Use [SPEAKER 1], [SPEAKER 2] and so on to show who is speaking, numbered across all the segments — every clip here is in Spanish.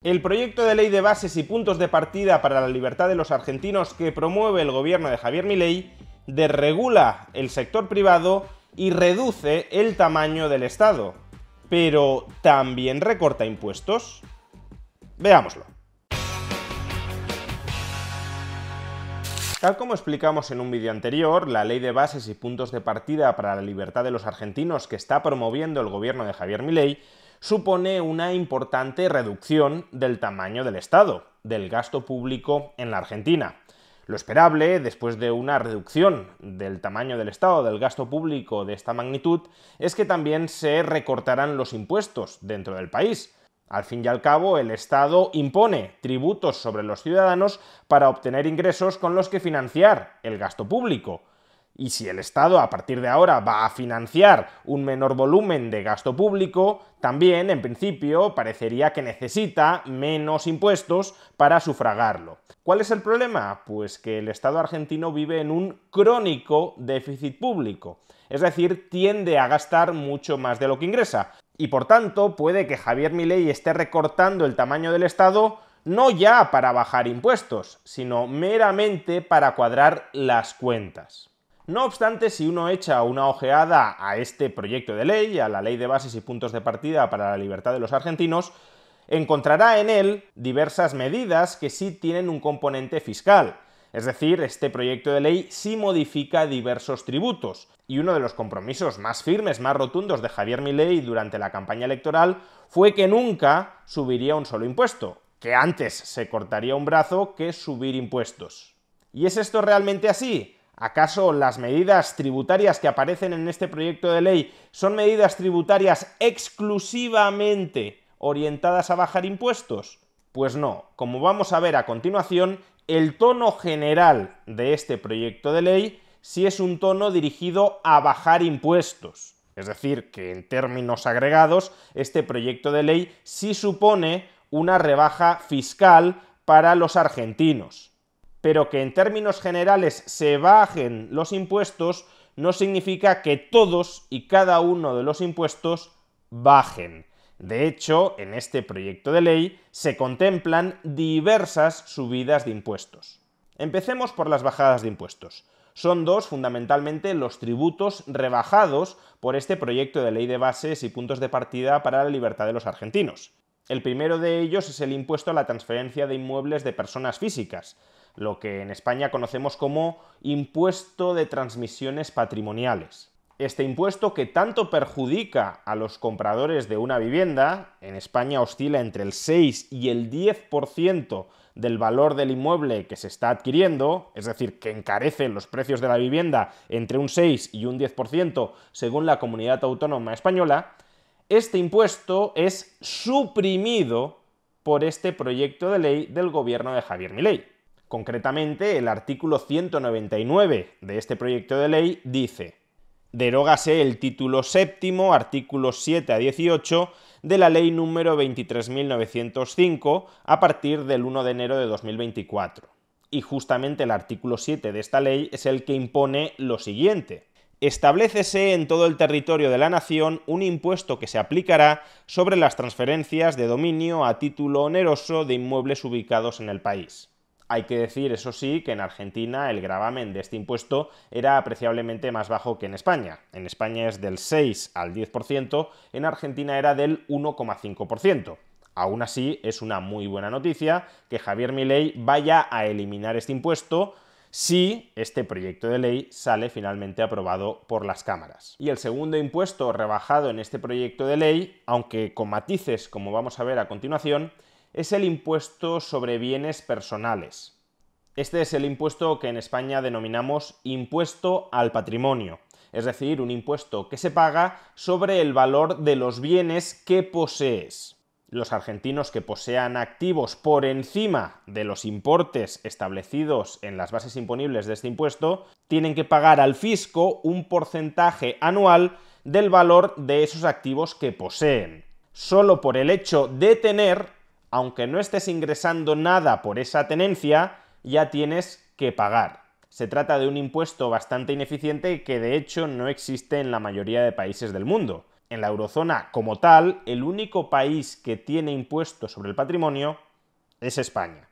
[SPEAKER 1] El proyecto de ley de bases y puntos de partida para la libertad de los argentinos que promueve el gobierno de Javier Milei desregula el sector privado y reduce el tamaño del Estado. Pero ¿también recorta impuestos? Veámoslo. Tal como explicamos en un vídeo anterior, la ley de bases y puntos de partida para la libertad de los argentinos que está promoviendo el gobierno de Javier Milei supone una importante reducción del tamaño del Estado, del gasto público en la Argentina. Lo esperable, después de una reducción del tamaño del Estado, del gasto público de esta magnitud, es que también se recortarán los impuestos dentro del país. Al fin y al cabo, el Estado impone tributos sobre los ciudadanos para obtener ingresos con los que financiar el gasto público. Y si el Estado a partir de ahora va a financiar un menor volumen de gasto público, también, en principio, parecería que necesita menos impuestos para sufragarlo. ¿Cuál es el problema? Pues que el Estado argentino vive en un crónico déficit público, es decir, tiende a gastar mucho más de lo que ingresa. Y por tanto, puede que Javier Milei esté recortando el tamaño del Estado no ya para bajar impuestos, sino meramente para cuadrar las cuentas. No obstante, si uno echa una ojeada a este proyecto de ley, a la ley de bases y puntos de partida para la libertad de los argentinos, encontrará en él diversas medidas que sí tienen un componente fiscal. Es decir, este proyecto de ley sí modifica diversos tributos, y uno de los compromisos más firmes, más rotundos de Javier Milei durante la campaña electoral fue que nunca subiría un solo impuesto, que antes se cortaría un brazo que subir impuestos. ¿Y es esto realmente así? ¿Acaso las medidas tributarias que aparecen en este proyecto de ley son medidas tributarias exclusivamente orientadas a bajar impuestos? Pues no, como vamos a ver a continuación, el tono general de este proyecto de ley sí es un tono dirigido a bajar impuestos. Es decir, que en términos agregados, este proyecto de ley sí supone una rebaja fiscal para los argentinos. Pero que en términos generales se bajen los impuestos no significa que todos y cada uno de los impuestos bajen. De hecho, en este proyecto de ley se contemplan diversas subidas de impuestos. Empecemos por las bajadas de impuestos. Son dos, fundamentalmente, los tributos rebajados por este proyecto de ley de bases y puntos de partida para la libertad de los argentinos. El primero de ellos es el impuesto a la transferencia de inmuebles de personas físicas, lo que en España conocemos como impuesto de transmisiones patrimoniales. Este impuesto, que tanto perjudica a los compradores de una vivienda, en España oscila entre el 6 y el 10% del valor del inmueble que se está adquiriendo, es decir, que encarece los precios de la vivienda entre un 6 y un 10% según la comunidad autónoma española, este impuesto es suprimido por este proyecto de ley del gobierno de Javier Milei. Concretamente, el artículo 199 de este proyecto de ley dice: derógase el título séptimo, artículos 7 a 18, de la ley número 23.905 a partir del 1 de enero de 2024. Y justamente el artículo 7 de esta ley es el que impone lo siguiente: establécese en todo el territorio de la nación un impuesto que se aplicará sobre las transferencias de dominio a título oneroso de inmuebles ubicados en el país. Hay que decir, eso sí, que en Argentina el gravamen de este impuesto era apreciablemente más bajo que en España. En España es del 6 al 10%, en Argentina era del 1,5%. Aún así, es una muy buena noticia que Javier Milei vaya a eliminar este impuesto si este proyecto de ley sale finalmente aprobado por las cámaras. Y el segundo impuesto rebajado en este proyecto de ley, aunque con matices como vamos a ver a continuación, es el impuesto sobre bienes personales. Este es el impuesto que en España denominamos impuesto al patrimonio, es decir, un impuesto que se paga sobre el valor de los bienes que posees. Los argentinos que posean activos por encima de los importes establecidos en las bases imponibles de este impuesto tienen que pagar al fisco un porcentaje anual del valor de esos activos que poseen. Solo por el hecho de tener, aunque no estés ingresando nada por esa tenencia, ya tienes que pagar. Se trata de un impuesto bastante ineficiente que de hecho no existe en la mayoría de países del mundo. En la eurozona como tal, el único país que tiene impuestos sobre el patrimonio es España.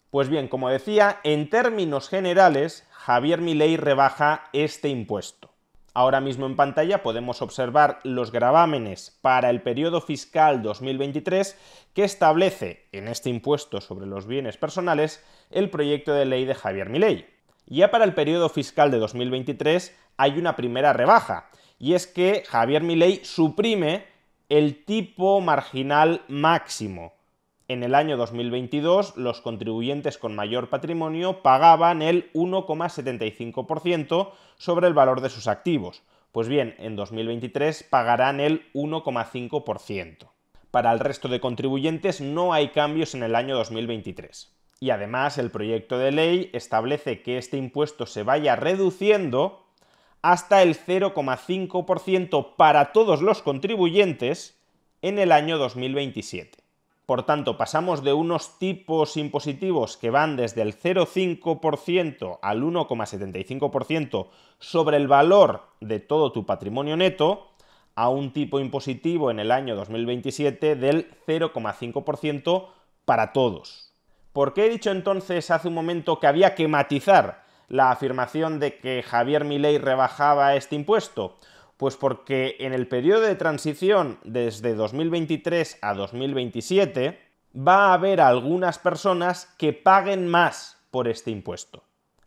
[SPEAKER 1] Pues bien, como decía, en términos generales, Javier Milei rebaja este impuesto. Ahora mismo en pantalla podemos observar los gravámenes para el periodo fiscal 2023 que establece en este impuesto sobre los bienes personales el proyecto de ley de Javier Milei. Ya para el periodo fiscal de 2023 hay una primera rebaja, y es que Javier Milei suprime el tipo marginal máximo. En el año 2022, los contribuyentes con mayor patrimonio pagaban el 1,75% sobre el valor de sus activos. Pues bien, en 2023 pagarán el 1,5%. Para el resto de contribuyentes no hay cambios en el año 2023. Y además, el proyecto de ley establece que este impuesto se vaya reduciendo hasta el 0,5% para todos los contribuyentes en el año 2027. Por tanto, pasamos de unos tipos impositivos que van desde el 0,5% al 1,75% sobre el valor de todo tu patrimonio neto a un tipo impositivo en el año 2027 del 0,5% para todos. ¿Por qué he dicho entonces hace un momento que había que matizar la afirmación de que Javier Milei rebajaba este impuesto? Pues porque en el periodo de transición desde 2023 a 2027 va a haber algunas personas que paguen más por este impuesto.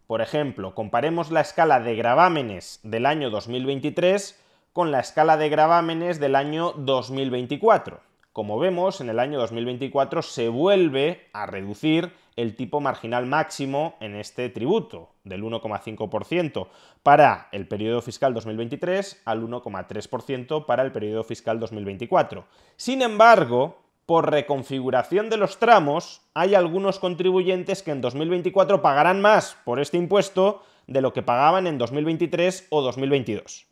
[SPEAKER 1] Por ejemplo, comparemos la escala de gravámenes del año 2023 con la escala de gravámenes del año 2024. Como vemos, en el año 2024 se vuelve a reducir el tipo marginal máximo en este tributo, del 1,5% para el periodo fiscal 2023 al 1,3% para el periodo fiscal 2024. Sin embargo, por reconfiguración de los tramos, hay algunos contribuyentes que en 2024 pagarán más por este impuesto de lo que pagaban en 2023 o 2022.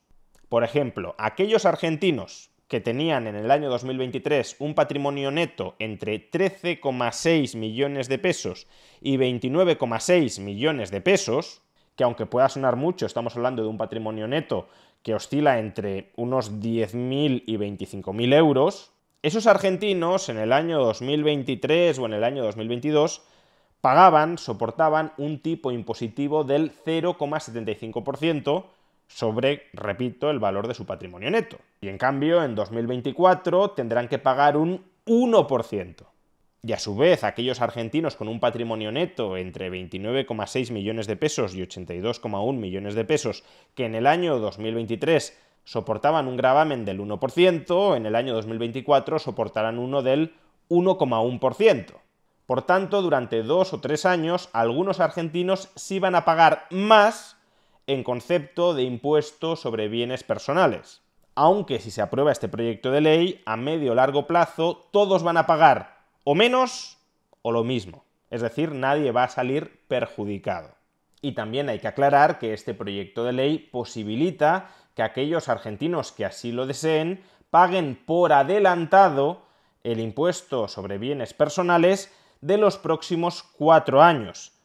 [SPEAKER 1] Por ejemplo, aquellos argentinos que tenían en el año 2023 un patrimonio neto entre 13,6 millones de pesos y 29,6 millones de pesos, que aunque pueda sonar mucho, estamos hablando de un patrimonio neto que oscila entre unos 10.000 y 25.000 euros, esos argentinos en el año 2023 o en el año 2022 soportaban un tipo impositivo del 0,75%, sobre, repito, el valor de su patrimonio neto. Y en cambio, en 2024 tendrán que pagar un 1%. Y a su vez, aquellos argentinos con un patrimonio neto entre 29,6 millones de pesos y 82,1 millones de pesos, que en el año 2023 soportaban un gravamen del 1%, en el año 2024 soportarán uno del 1,1%. Por tanto, durante 2 o 3 años, algunos argentinos sí van a pagar más en concepto de impuesto sobre bienes personales. Aunque si se aprueba este proyecto de ley, a medio o largo plazo todos van a pagar o menos o lo mismo. Es decir, nadie va a salir perjudicado. Y también hay que aclarar que este proyecto de ley posibilita que aquellos argentinos que así lo deseen paguen por adelantado el impuesto sobre bienes personales de los próximos 4 años.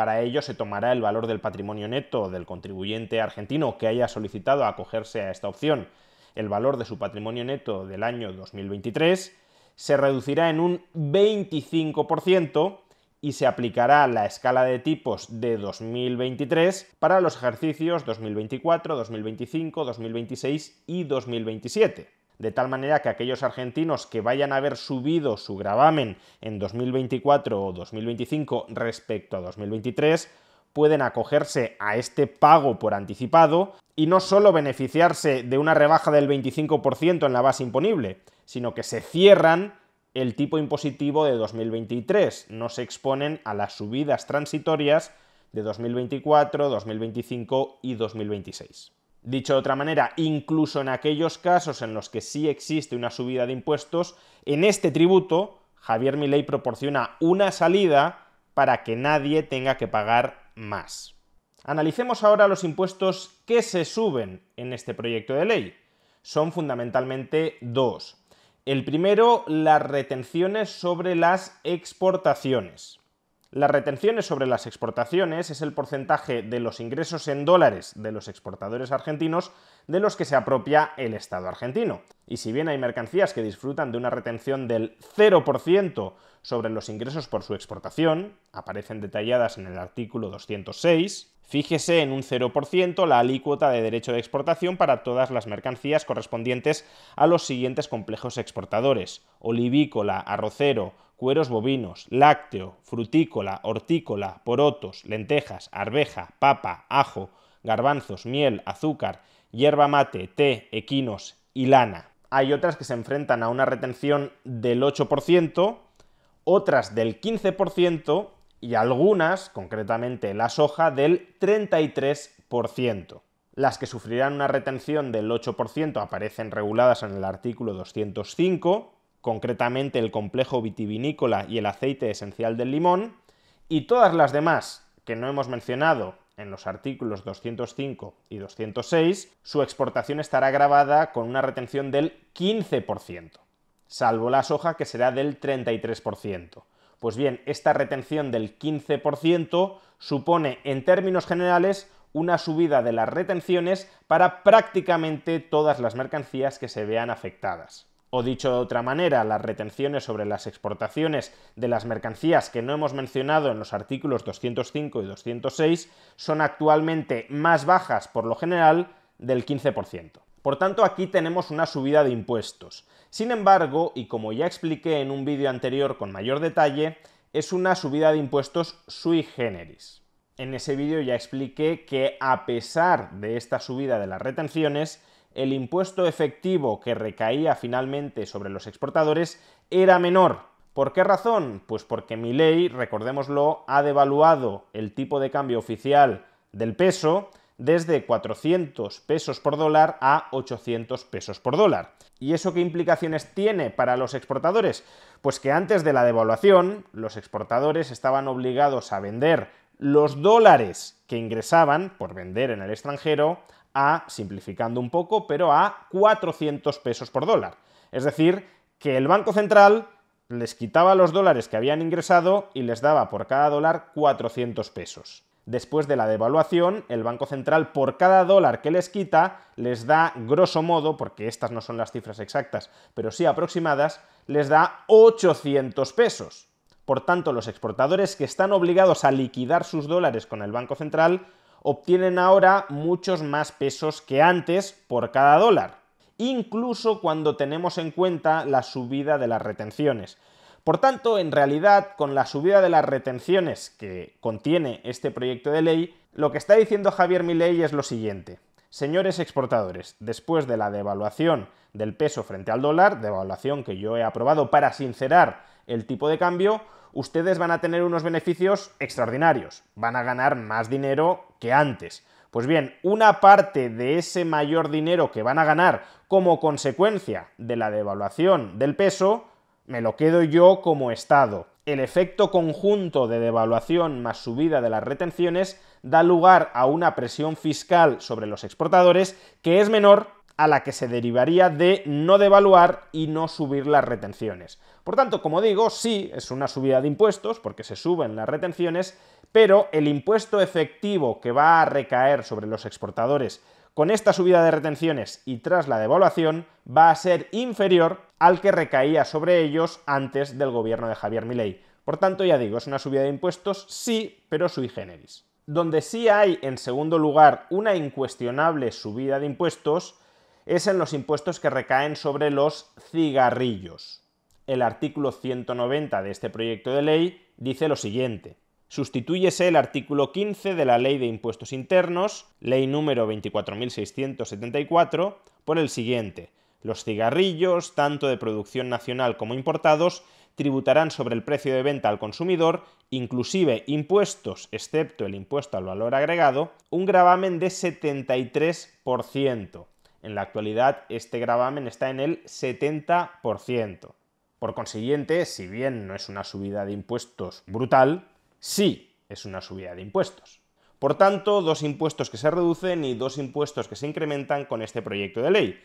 [SPEAKER 1] Para ello se tomará el valor del patrimonio neto del contribuyente argentino que haya solicitado acogerse a esta opción, el valor de su patrimonio neto del año 2023, se reducirá en un 25% y se aplicará la escala de tipos de 2023 para los ejercicios 2024, 2025, 2026 y 2027. De tal manera que aquellos argentinos que vayan a haber subido su gravamen en 2024 o 2025 respecto a 2023 pueden acogerse a este pago por anticipado y no solo beneficiarse de una rebaja del 25% en la base imponible, sino que se cierran el tipo impositivo de 2023, no se exponen a las subidas transitorias de 2024, 2025 y 2026. Dicho de otra manera, incluso en aquellos casos en los que sí existe una subida de impuestos, en este tributo Javier Milei proporciona una salida para que nadie tenga que pagar más. Analicemos ahora los impuestos que se suben en este proyecto de ley. Son fundamentalmente dos. El primero, las retenciones sobre las exportaciones. Las retenciones sobre las exportaciones es el porcentaje de los ingresos en dólares de los exportadores argentinos de los que se apropia el Estado argentino. Y si bien hay mercancías que disfrutan de una retención del 0% sobre los ingresos por su exportación, aparecen detalladas en el artículo 206, fíjese en un 0% la alícuota de derecho de exportación para todas las mercancías correspondientes a los siguientes complejos exportadores: olivícola, arrocero, cueros bovinos, lácteo, frutícola, hortícola, porotos, lentejas, arveja, papa, ajo, garbanzos, miel, azúcar, yerba mate, té, equinos y lana. Hay otras que se enfrentan a una retención del 8%, otras del 15% y algunas, concretamente la soja, del 33%. Las que sufrirán una retención del 8% aparecen reguladas en el artículo 205, concretamente el complejo vitivinícola y el aceite esencial del limón, y todas las demás que no hemos mencionado en los artículos 205 y 206, su exportación estará gravada con una retención del 15%, salvo la soja, que será del 33%. Pues bien, esta retención del 15% supone, en términos generales, una subida de las retenciones para prácticamente todas las mercancías que se vean afectadas. O dicho de otra manera, las retenciones sobre las exportaciones de las mercancías que no hemos mencionado en los artículos 205 y 206 son actualmente más bajas, por lo general, del 15%. Por tanto, aquí tenemos una subida de impuestos. Sin embargo, y como ya expliqué en un vídeo anterior con mayor detalle, es una subida de impuestos sui generis. En ese vídeo ya expliqué que, a pesar de esta subida de las retenciones, el impuesto efectivo que recaía finalmente sobre los exportadores era menor. ¿Por qué razón? Pues porque Milei, recordémoslo, ha devaluado el tipo de cambio oficial del peso desde 400 pesos por dólar a 800 pesos por dólar. ¿Y eso qué implicaciones tiene para los exportadores? Pues que antes de la devaluación, los exportadores estaban obligados a vender los dólares que ingresaban por vender en el extranjero a, simplificando un poco, pero a 400 pesos por dólar. Es decir, que el Banco Central les quitaba los dólares que habían ingresado y les daba por cada dólar 400 pesos. Después de la devaluación, el Banco Central, por cada dólar que les quita, les da, grosso modo, porque estas no son las cifras exactas, pero sí aproximadas, les da 800 pesos. Por tanto, los exportadores que están obligados a liquidar sus dólares con el Banco Central obtienen ahora muchos más pesos que antes por cada dólar, incluso cuando tenemos en cuenta la subida de las retenciones. Por tanto, en realidad, con la subida de las retenciones que contiene este proyecto de ley, lo que está diciendo Javier Milei es lo siguiente: señores exportadores, después de la devaluación del peso frente al dólar, devaluación que yo he aprobado para sincerar el tipo de cambio, ustedes van a tener unos beneficios extraordinarios, van a ganar más dinero que antes. Pues bien, una parte de ese mayor dinero que van a ganar como consecuencia de la devaluación del peso, me lo quedo yo como Estado. El efecto conjunto de devaluación más subida de las retenciones da lugar a una presión fiscal sobre los exportadores que es menor a la que se derivaría de no devaluar y no subir las retenciones. Por tanto, como digo, sí, es una subida de impuestos porque se suben las retenciones, pero el impuesto efectivo que va a recaer sobre los exportadores con esta subida de retenciones y tras la devaluación va a ser inferior al que recaía sobre ellos antes del gobierno de Javier Milei. Por tanto, ya digo, es una subida de impuestos, sí, pero sui generis. Donde sí hay, en segundo lugar, una incuestionable subida de impuestos es en los impuestos que recaen sobre los cigarrillos. El artículo 190 de este proyecto de ley dice lo siguiente: sustitúyese el artículo 15 de la Ley de Impuestos Internos, ley número 24.674, por el siguiente: los cigarrillos, tanto de producción nacional como importados, tributarán sobre el precio de venta al consumidor, inclusive impuestos, excepto el impuesto al valor agregado, un gravamen de 73%. En la actualidad, este gravamen está en el 70%. Por consiguiente, si bien no es una subida de impuestos brutal, sí es una subida de impuestos. Por tanto, dos impuestos que se reducen y dos impuestos que se incrementan con este proyecto de ley.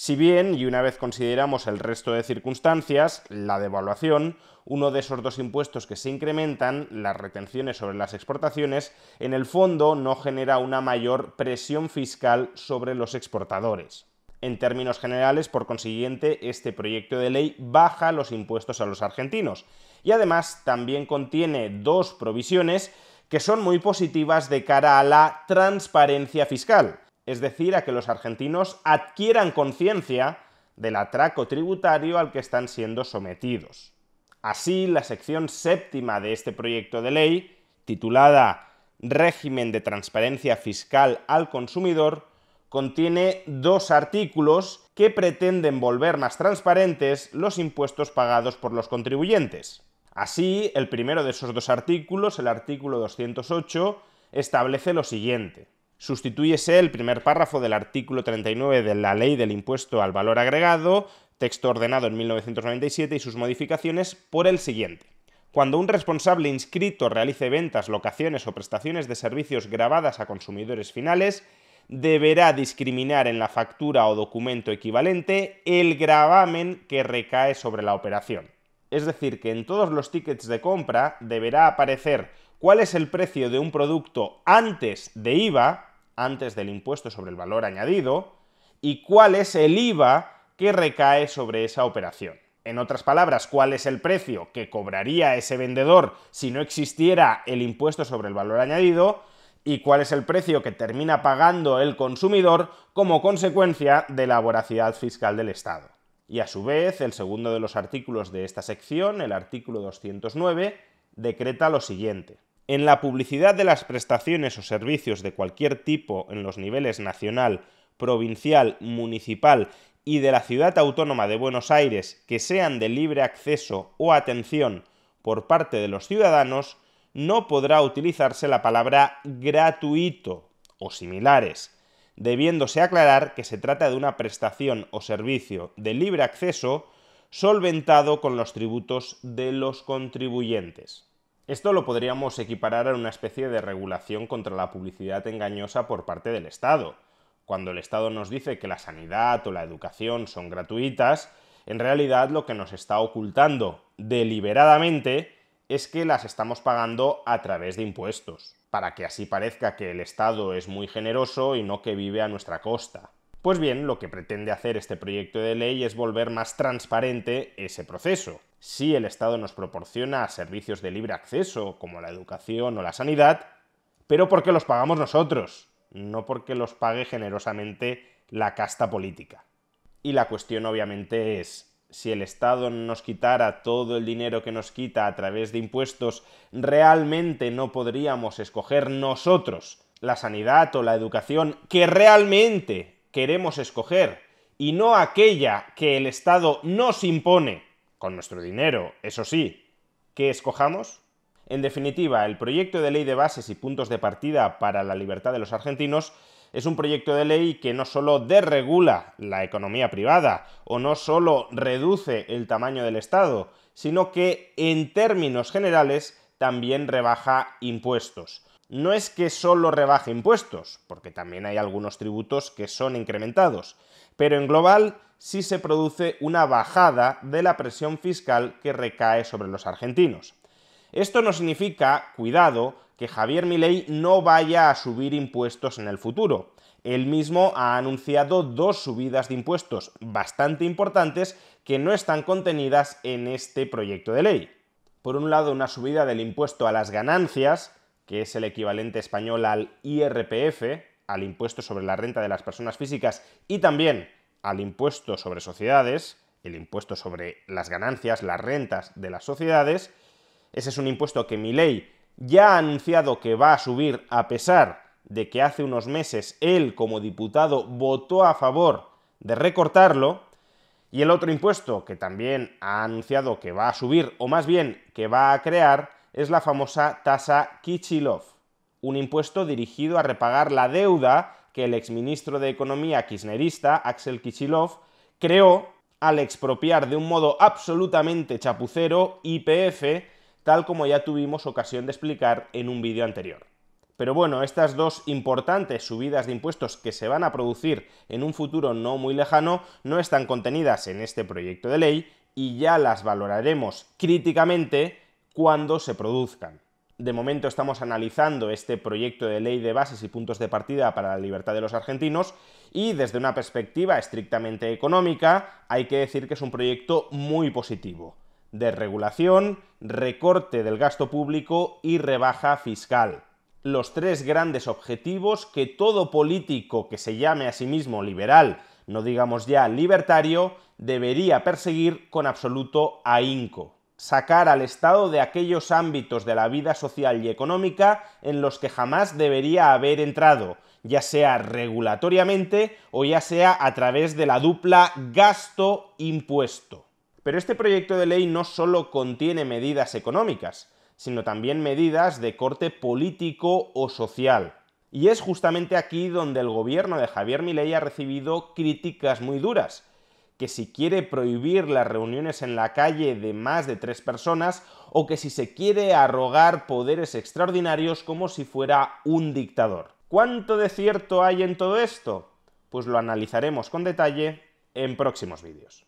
[SPEAKER 1] Si bien, y una vez consideramos el resto de circunstancias, la devaluación, uno de esos dos impuestos que se incrementan, las retenciones sobre las exportaciones, en el fondo no genera una mayor presión fiscal sobre los exportadores. En términos generales, por consiguiente, este proyecto de ley baja los impuestos a los argentinos y además también contiene dos provisiones que son muy positivas de cara a la transparencia fiscal, es decir, a que los argentinos adquieran conciencia del atraco tributario al que están siendo sometidos. Así, la sección séptima de este proyecto de ley, titulada Régimen de transparencia fiscal al consumidor, contiene dos artículos que pretenden volver más transparentes los impuestos pagados por los contribuyentes. Así, el primero de esos dos artículos, el artículo 208, establece lo siguiente. Sustitúyese el primer párrafo del artículo 39 de la Ley del Impuesto al Valor Agregado, texto ordenado en 1997 y sus modificaciones, por el siguiente. Cuando un responsable inscrito realice ventas, locaciones o prestaciones de servicios gravadas a consumidores finales, deberá discriminar en la factura o documento equivalente el gravamen que recae sobre la operación. Es decir, que en todos los tickets de compra deberá aparecer cuál es el precio de un producto antes de IVA, antes del impuesto sobre el valor añadido, y cuál es el IVA que recae sobre esa operación. En otras palabras, cuál es el precio que cobraría ese vendedor si no existiera el impuesto sobre el valor añadido y cuál es el precio que termina pagando el consumidor como consecuencia de la voracidad fiscal del Estado. Y a su vez, el segundo de los artículos de esta sección, el artículo 209, decreta lo siguiente. En la publicidad de las prestaciones o servicios de cualquier tipo en los niveles nacional, provincial, municipal y de la Ciudad Autónoma de Buenos Aires que sean de libre acceso o atención por parte de los ciudadanos, no podrá utilizarse la palabra gratuito o similares, debiéndose aclarar que se trata de una prestación o servicio de libre acceso solventado con los tributos de los contribuyentes. Esto lo podríamos equiparar a una especie de regulación contra la publicidad engañosa por parte del Estado. Cuando el Estado nos dice que la sanidad o la educación son gratuitas, en realidad lo que nos está ocultando deliberadamente es que las estamos pagando a través de impuestos, para que así parezca que el Estado es muy generoso y no que vive a nuestra costa. Pues bien, lo que pretende hacer este proyecto de ley es volver más transparente ese proceso. Si el Estado nos proporciona servicios de libre acceso, como la educación o la sanidad, pero porque los pagamos nosotros, no porque los pague generosamente la casta política. Y la cuestión obviamente es, si el Estado nos quitara todo el dinero que nos quita a través de impuestos, ¿realmente no podríamos escoger nosotros la sanidad o la educación que realmente queremos escoger y no aquella que el Estado nos impone, con nuestro dinero, eso sí, que escojamos? En definitiva, el proyecto de ley de bases y puntos de partida para la libertad de los argentinos es un proyecto de ley que no solo desregula la economía privada o no solo reduce el tamaño del Estado, sino que en términos generales también rebaja impuestos. No es que solo rebaje impuestos, porque también hay algunos tributos que son incrementados, pero en global sí se produce una bajada de la presión fiscal que recae sobre los argentinos. Esto no significa, cuidado, que Javier Milei no vaya a subir impuestos en el futuro. Él mismo ha anunciado dos subidas de impuestos bastante importantes que no están contenidas en este proyecto de ley. Por un lado, una subida del impuesto a las ganancias, que es el equivalente español al IRPF, al impuesto sobre la renta de las personas físicas, y también al impuesto sobre sociedades, el impuesto sobre las ganancias, las rentas de las sociedades. Ese es un impuesto que Milei ya ha anunciado que va a subir a pesar de que hace unos meses él, como diputado, votó a favor de recortarlo. Y el otro impuesto que también ha anunciado que va a subir, o más bien que va a crear, es la famosa tasa Kicillof, un impuesto dirigido a repagar la deuda que el exministro de Economía kirchnerista, Axel Kicillof, creó al expropiar de un modo absolutamente chapucero YPF, tal como ya tuvimos ocasión de explicar en un vídeo anterior. Pero bueno, estas dos importantes subidas de impuestos que se van a producir en un futuro no muy lejano no están contenidas en este proyecto de ley y ya las valoraremos críticamente cuando se produzcan. De momento estamos analizando este proyecto de ley de bases y puntos de partida para la libertad de los argentinos y desde una perspectiva estrictamente económica hay que decir que es un proyecto muy positivo. Desregulación, recorte del gasto público y rebaja fiscal. Los tres grandes objetivos que todo político que se llame a sí mismo liberal, no digamos ya libertario, debería perseguir con absoluto ahínco. Sacar al Estado de aquellos ámbitos de la vida social y económica en los que jamás debería haber entrado, ya sea regulatoriamente o ya sea a través de la dupla gasto-impuesto. Pero este proyecto de ley no solo contiene medidas económicas, sino también medidas de corte político o social. Y es justamente aquí donde el gobierno de Javier Milei ha recibido críticas muy duras, que si quiere prohibir las reuniones en la calle de más de 3 personas o que si se quiere arrogar poderes extraordinarios como si fuera un dictador. ¿Cuánto de cierto hay en todo esto? Pues lo analizaremos con detalle en próximos vídeos.